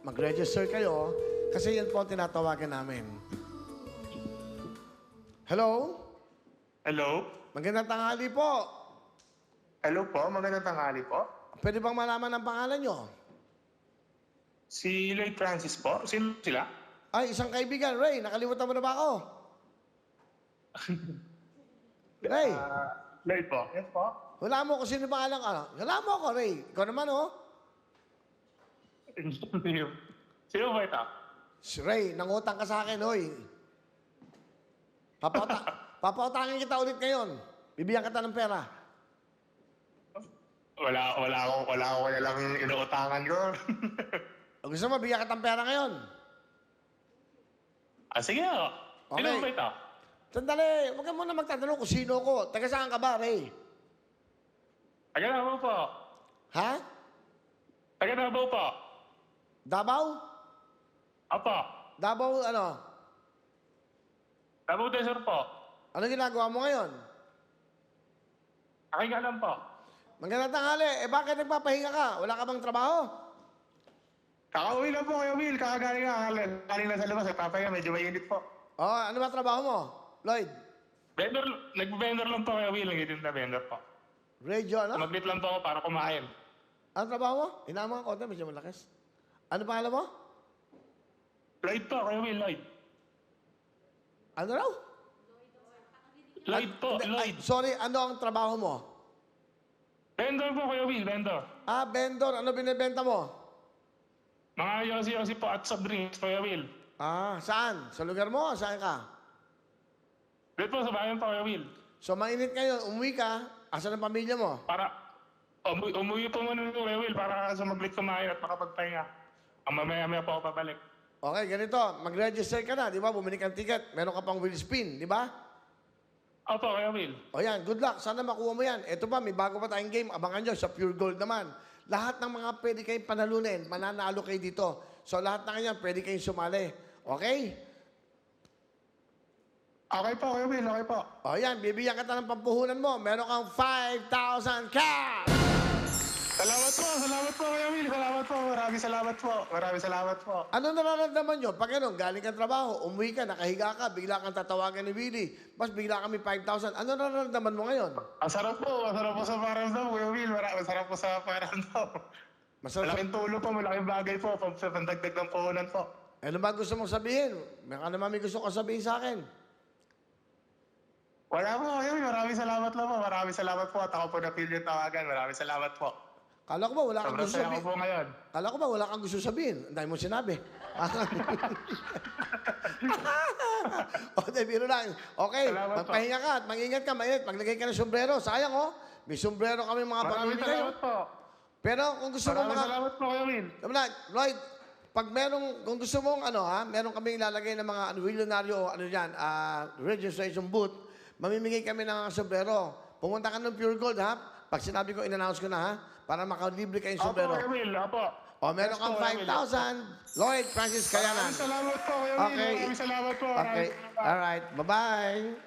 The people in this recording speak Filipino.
mag-register kayo kasi yan po ang tinatawagan namin. Hello? Hello? Magandang tanghali po. Hello po, magandang tanghali po. Pwede bang malaman ang pangalan nyo? Si Lloyd Francis po. Sino sila? Ay, isang kaibigan. Ray, nakalimutan mo na ba ako? Ray, Lloyd po. Yes po. wala mo kung sino pangalan ka. Wala mo ako, Ray. Ikaw naman, oh. Sino ba ito? Si Ray, nangutang ka sa akin, hoy. Papautangin kita ulit ngayon. Bibigyan kita ng pera. Wala ako lang inuutangan ko. O gusto mo, bigyan kita ng pera ngayon. Sige o. Sino Okay. ba ito? Sandali, huwag ka muna magtatanong kung sino ko. Taga saan ka ba, Ray? Taga Davao po. Ha? Taga Davao po. Davao? Apo. Davao, ano? Davao Desert po. Ano ginagawa mo ngayon? Aking alam po. Magandang tanghali. Eh, bakit nagpapahinga ka? Wala ka bang trabaho? Kakauwi lang po kayo, Will. Kakagaling nga. Galing na sa labas. Nagpapahinga. Medyo mainit po. Oh, ano ba trabaho mo? Lloyd? Nag-vendor lang po kayo, Will. Nag-itim na vendor po. Radio, ano? Maglit lang po ako para kumain. Ano trabaho mo? Hinama ka konti, medyo malakas. Ano pangalan mo? Lloyd po, kayo, Will. Lloyd. Ano raw? Lloyd po, Hindi, Lloyd. sorry, ano ang trabaho mo? Vendor po kayo, Will. Vendor. Ah, vendor. Ano binibenta mo? Mga yosi-yosi po at soft drinks po kayo, Will. Ah, saan? Sa lugar mo? Saan ka? Dito po, sa bayan po kayo, Will. So, mainit ngayon. Umuwi ka. Asan ang pamilya mo? Para umuwi po muna po kayo, Will, para sumaglit kumain at makapagpahinga. Ang mamaya-maya po ako pabalik. Okay, ganito. Mag-register ka na, di ba? Bumili kang ticket. Meron ka pang wheel spin, di ba? Opo, kayo, Will. O yan, good luck. Sana makuha mo yan. Ito pa, may bago pa tayong game. Abangan nyo sa Pure Gold naman. Lahat ng mga pwede kayong panalunin, mananalo kayo dito. So lahat ng ganyan, pwede kayong sumali. Okay? Okay po, kayo, Will. Okay po. O yan, bibigyan kita ng pampuhunan mo. Meron kang 5,000 cash! Salamat po, kayo, Will. Salamat po. Maraming salamat po. Ano nararamdaman nyo? Pag ano, galing kang trabaho, umuwi ka, nakahiga ka, bigla kang tatawagan ni Willie, mas bigla kami 5,000. Ano nararamdaman mo ngayon? Masarap po sa paramdam, Kuya Will. Masarap po sa paramdam. Masarap. Malaking tulong po, malaking bagay po, pandagdag ng puhunan po. Ano ba gusto mong sabihin? Ano naman may gusto ko sabihin sa akin? Wala po, kayo, Will. Maraming salamat lang po. Maraming salamat po at ako po na-feel yung tawagan. Maraming salamat po. Kala ko ba wala kang Sobrang gusto saya ko sabihin? po ngayon. Kala ko ba wala kang gusto sabihin? Ang dahil mo sinabi. O, biro lang. Okay, Salamat po. magpahinga ka at mag-ingat ka, mainit. Maglagay ka ng sombrero. Sayang, oh. May sombrero kami mga Maraming pamilya kayo. salamat po. Pero kung gusto mo Maraming salamat po, Kuya Will. Lloyd, pag kung gusto mong meron kami ilalagay ng mga willonaryo o registration booth, mamimigay kami ng sombrero. Pumunta ka ng Pure Gold, ha? Pag sinabi ko, in-announce ko na, ha? Para makalibre kayong Opo, sombrero. Kuya Will. Opo. O, meron Yes kang po, Kuya Will. 5,000. Lloyd Francis Kayanan. Maraming salamat po, Kuya Will. Okay. Maraming salamat po. Okay. All right. Bye-bye.